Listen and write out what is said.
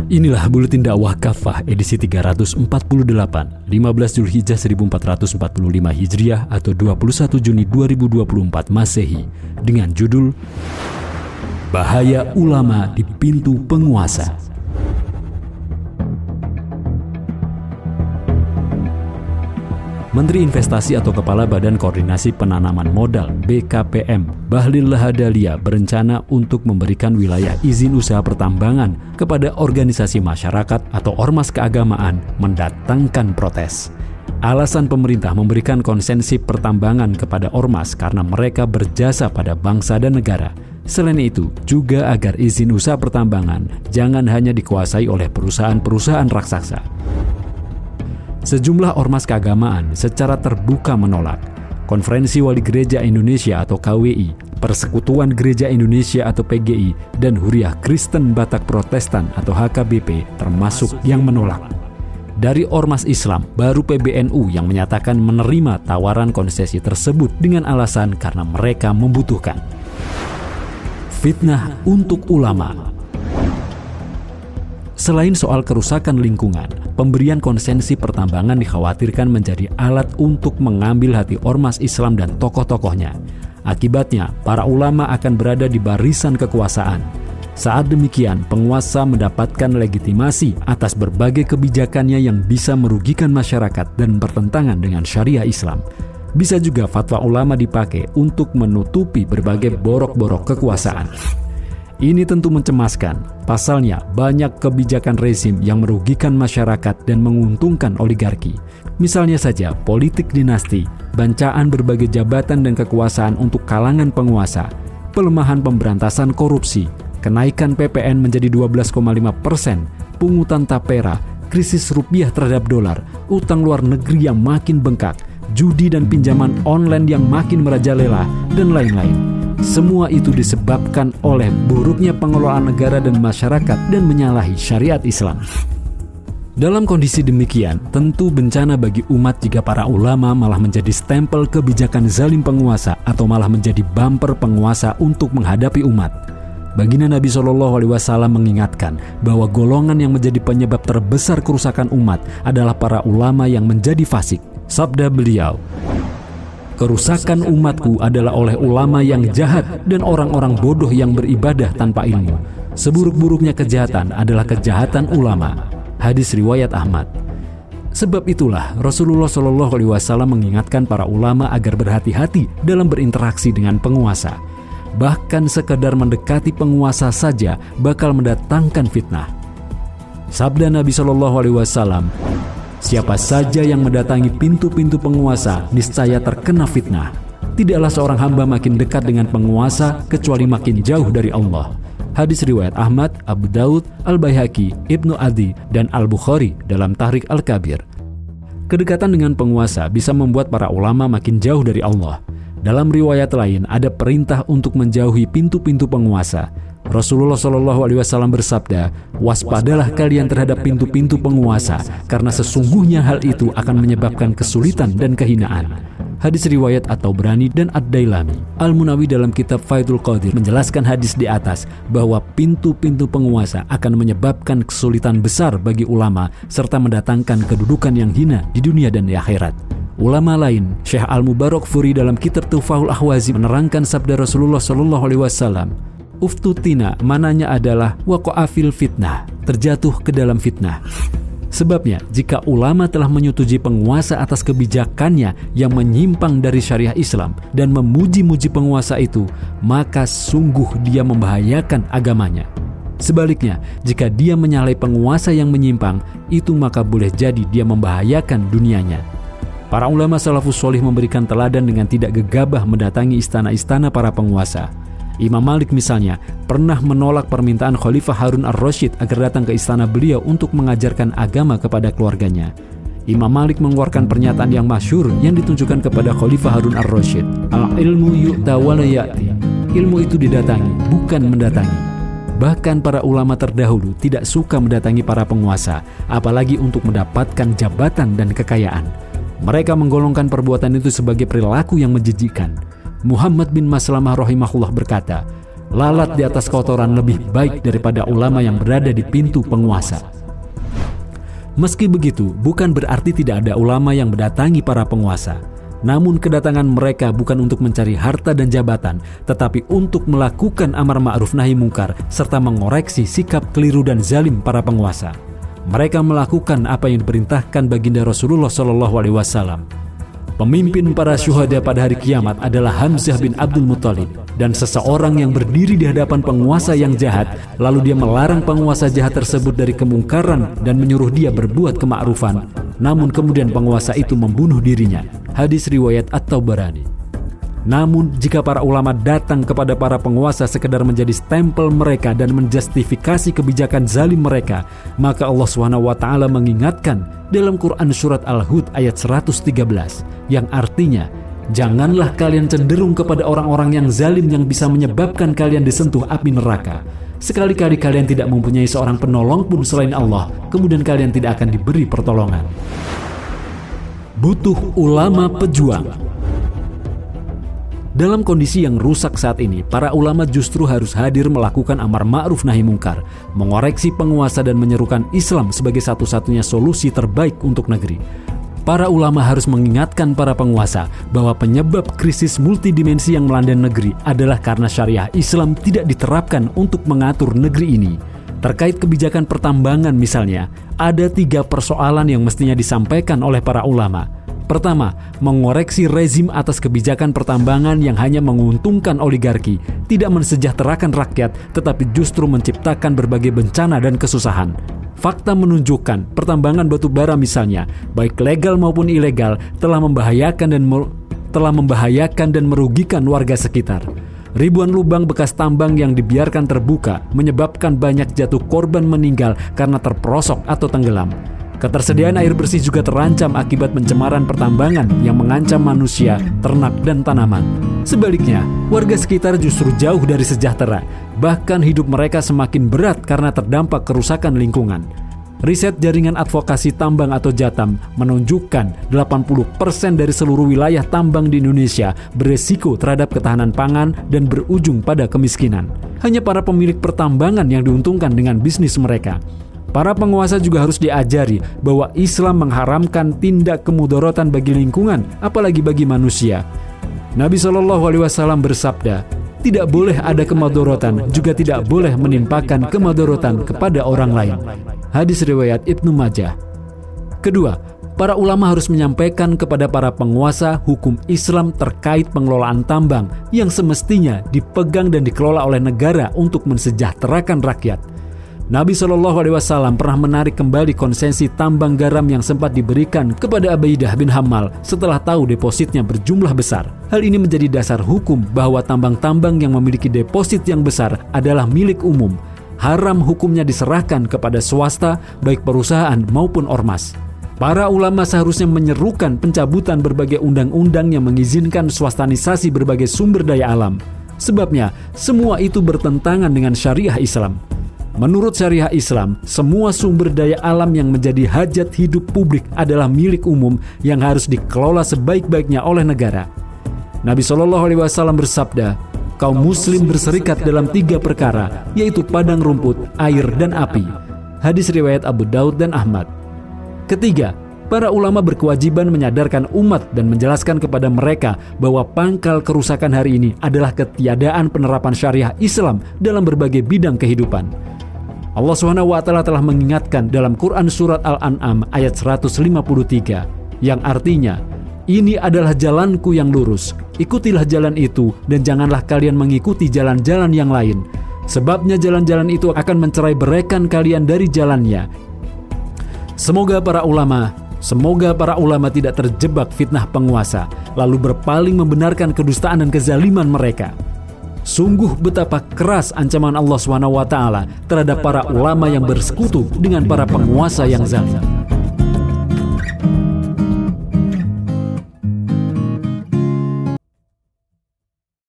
Inilah Buletin Dakwah Kafah edisi 348, 15 Zulhijjah 1445 Hijriah atau 21 Juni 2024 Masehi dengan judul Bahaya Ulama di Pintu Penguasa. Menteri Investasi atau Kepala Badan Koordinasi Penanaman Modal BKPM Bahlil Lahadalia berencana untuk memberikan wilayah izin usaha pertambangan kepada organisasi masyarakat atau ormas keagamaan mendatangkan protes. Alasan pemerintah memberikan konsesi pertambangan kepada ormas karena mereka berjasa pada bangsa dan negara. Selain itu, juga agar izin usaha pertambangan jangan hanya dikuasai oleh perusahaan-perusahaan raksasa. Sejumlah ormas keagamaan secara terbuka menolak. Konferensi Wali Gereja Indonesia atau KWI, Persekutuan Gereja Indonesia atau PGI, dan Huriah Kristen Batak Protestan atau HKBP termasuk yang menolak. Dari ormas Islam, baru PBNU yang menyatakan menerima tawaran konsesi tersebut dengan alasan karena mereka membutuhkan. Fitnah untuk ulama. Selain soal kerusakan lingkungan, pemberian konsesi pertambangan dikhawatirkan menjadi alat untuk mengambil hati ormas Islam dan tokoh-tokohnya. Akibatnya, para ulama akan berada di barisan kekuasaan. Saat demikian, penguasa mendapatkan legitimasi atas berbagai kebijakannya yang bisa merugikan masyarakat dan bertentangan dengan syariah Islam. Bisa juga fatwa ulama dipakai untuk menutupi berbagai borok-borok kekuasaan. Ini tentu mencemaskan. Pasalnya, banyak kebijakan rezim yang merugikan masyarakat dan menguntungkan oligarki. Misalnya saja, politik dinasti, bancaan berbagai jabatan dan kekuasaan untuk kalangan penguasa, pelemahan pemberantasan korupsi, kenaikan PPN menjadi 12,5%, pungutan tapera, krisis rupiah terhadap dolar, utang luar negeri yang makin bengkak, judi dan pinjaman online yang makin merajalela, dan lain-lain. Semua itu disebabkan oleh buruknya pengelolaan negara dan masyarakat dan menyalahi syariat Islam. Dalam kondisi demikian, tentu bencana bagi umat jika para ulama malah menjadi stempel kebijakan zalim penguasa atau malah menjadi bumper penguasa untuk menghadapi umat. Baginda Nabi SAW mengingatkan bahwa golongan yang menjadi penyebab terbesar kerusakan umat adalah para ulama yang menjadi fasik. Sabda beliau, "Kerusakan umatku adalah oleh ulama yang jahat dan orang-orang bodoh yang beribadah tanpa ilmu. Seburuk-buruknya kejahatan adalah kejahatan ulama." Hadis riwayat Ahmad. Sebab itulah Rasulullah SAW mengingatkan para ulama agar berhati-hati dalam berinteraksi dengan penguasa. Bahkan sekedar mendekati penguasa saja bakal mendatangkan fitnah. Sabda Nabi SAW, "Siapa saja yang mendatangi pintu-pintu penguasa, niscaya terkena fitnah. Tidaklah seorang hamba makin dekat dengan penguasa, kecuali makin jauh dari Allah." Hadis riwayat Ahmad, Abu Daud, Al-Baihaqi, Ibnu Adi, dan Al-Bukhari dalam Tahrik Al-Kabir. Kedekatan dengan penguasa bisa membuat para ulama makin jauh dari Allah. Dalam riwayat lain, ada perintah untuk menjauhi pintu-pintu penguasa. Rasulullah SAW bersabda, "Waspadalah kalian terhadap pintu-pintu penguasa, karena sesungguhnya hal itu akan menyebabkan kesulitan dan kehinaan." Hadis riwayat At-Tabrani dan Ad-Dailami. Al-Munawi dalam kitab Faidul Qadir menjelaskan hadis di atas bahwa pintu-pintu penguasa akan menyebabkan kesulitan besar bagi ulama serta mendatangkan kedudukan yang hina di dunia dan di akhirat. Ulama lain, Syekh Al-Mubarakfuri dalam kitab Tuhfahul Ahwazi menerangkan sabda Rasulullah SAW, "Uftutina" mananya adalah waqa'afil fitnah, terjatuh ke dalam fitnah. Sebabnya, jika ulama telah menyetujui penguasa atas kebijakannya yang menyimpang dari syariah Islam dan memuji-muji penguasa itu, maka sungguh dia membahayakan agamanya. Sebaliknya, jika dia menyalahi penguasa yang menyimpang, itu maka boleh jadi dia membahayakan dunianya. Para ulama salafus sholih memberikan teladan dengan tidak gegabah mendatangi istana-istana para penguasa. Imam Malik misalnya pernah menolak permintaan Khalifah Harun ar-Rasyid agar datang ke istana beliau untuk mengajarkan agama kepada keluarganya. Imam Malik mengeluarkan pernyataan yang masyhur yang ditunjukkan kepada Khalifah Harun ar-Rasyid, "Al-ilmu yu'ta wa la ya'ti." Ilmu itu didatangi, bukan mendatangi. Bahkan para ulama terdahulu tidak suka mendatangi para penguasa, apalagi untuk mendapatkan jabatan dan kekayaan. Mereka menggolongkan perbuatan itu sebagai perilaku yang menjijikkan. Muhammad bin Maslamah rahimahullah berkata, Lalat di atas kotoran lebih baik daripada ulama yang berada di pintu penguasa. Meski begitu, bukan berarti tidak ada ulama yang mendatangi para penguasa. Namun kedatangan mereka bukan untuk mencari harta dan jabatan, tetapi untuk melakukan amar ma'ruf nahi mungkar serta mengoreksi sikap keliru dan zalim para penguasa. Mereka melakukan apa yang diperintahkan baginda Rasulullah SAW. Pemimpin para syuhada pada hari kiamat adalah Hamzah bin Abdul Muttalib, dan seseorang yang berdiri di hadapan penguasa yang jahat, lalu dia melarang penguasa jahat tersebut dari kemungkaran dan menyuruh dia berbuat kemakrufan. Namun kemudian penguasa itu membunuh dirinya. Hadis riwayat At-Tabarani. Namun jika para ulama datang kepada para penguasa sekedar menjadi stempel mereka dan menjustifikasi kebijakan zalim mereka, maka Allah SWT mengingatkan dalam Quran surat Al-Hud ayat 113 yang artinya, janganlah kalian cenderung kepada orang-orang yang zalim yang bisa menyebabkan kalian disentuh api neraka. Sekali-kali kalian tidak mempunyai seorang penolong pun selain Allah, kemudian kalian tidak akan diberi pertolongan. Butuh ulama pejuang. Dalam kondisi yang rusak saat ini, para ulama justru harus hadir melakukan amar ma'ruf nahi mungkar, mengoreksi penguasa dan menyerukan Islam sebagai satu-satunya solusi terbaik untuk negeri. Para ulama harus mengingatkan para penguasa bahwa penyebab krisis multidimensi yang melanda negeri adalah karena syariah Islam tidak diterapkan untuk mengatur negeri ini. Terkait kebijakan pertambangan misalnya, ada 3 persoalan yang mestinya disampaikan oleh para ulama. Pertama, mengoreksi rezim atas kebijakan pertambangan yang hanya menguntungkan oligarki, tidak mensejahterakan rakyat, tetapi justru menciptakan berbagai bencana dan kesusahan. Fakta menunjukkan pertambangan batu bara misalnya, baik legal maupun ilegal, telah membahayakan dan merugikan warga sekitar. Ribuan lubang bekas tambang yang dibiarkan terbuka menyebabkan banyak jatuh korban meninggal karena terperosok atau tenggelam. Ketersediaan air bersih juga terancam akibat pencemaran pertambangan yang mengancam manusia, ternak, dan tanaman. Sebaliknya, warga sekitar justru jauh dari sejahtera. Bahkan hidup mereka semakin berat karena terdampak kerusakan lingkungan. Riset jaringan advokasi tambang atau Jatam menunjukkan 80% dari seluruh wilayah tambang di Indonesia beresiko terhadap ketahanan pangan dan berujung pada kemiskinan. Hanya para pemilik pertambangan yang diuntungkan dengan bisnis mereka. Para penguasa juga harus diajari bahwa Islam mengharamkan tindak kemudorotan bagi lingkungan, apalagi bagi manusia. Nabi SAW bersabda, tidak boleh ada kemudorotan, juga tidak boleh menimpakan kemudorotan kepada orang lain. Hadis riwayat Ibnu Majah. Kedua, para ulama harus menyampaikan kepada para penguasa hukum Islam terkait pengelolaan tambang yang semestinya dipegang dan dikelola oleh negara untuk mensejahterakan rakyat. Nabi SAW pernah menarik kembali konsesi tambang garam yang sempat diberikan kepada Ubaidah bin Hammal setelah tahu depositnya berjumlah besar. Hal ini menjadi dasar hukum bahwa tambang-tambang yang memiliki deposit yang besar adalah milik umum. Haram hukumnya diserahkan kepada swasta, baik perusahaan maupun ormas. Para ulama seharusnya menyerukan pencabutan berbagai undang-undang yang mengizinkan swastanisasi berbagai sumber daya alam. Sebabnya, semua itu bertentangan dengan syariah Islam. Menurut syariah Islam, semua sumber daya alam yang menjadi hajat hidup publik adalah milik umum yang harus dikelola sebaik-baiknya oleh negara. Nabi SAW bersabda, kaum muslim berserikat dalam 3 perkara, yaitu padang rumput, air, dan api. Hadis riwayat Abu Daud dan Ahmad. Ketiga, para ulama berkewajiban menyadarkan umat dan menjelaskan kepada mereka bahwa pangkal kerusakan hari ini adalah ketiadaan penerapan syariah Islam dalam berbagai bidang kehidupan. Allah SWT telah mengingatkan dalam Quran surat Al-An'am ayat 153 yang artinya, ini adalah jalanku yang lurus, ikutilah jalan itu dan janganlah kalian mengikuti jalan-jalan yang lain. Sebabnya jalan-jalan itu akan mencerai-beraikan kalian dari jalannya. Semoga para ulama tidak terjebak fitnah penguasa, lalu berpaling membenarkan kedustaan dan kezaliman mereka. Sungguh betapa keras ancaman Allah SWT terhadap para ulama yang bersekutu dengan para penguasa yang zalim.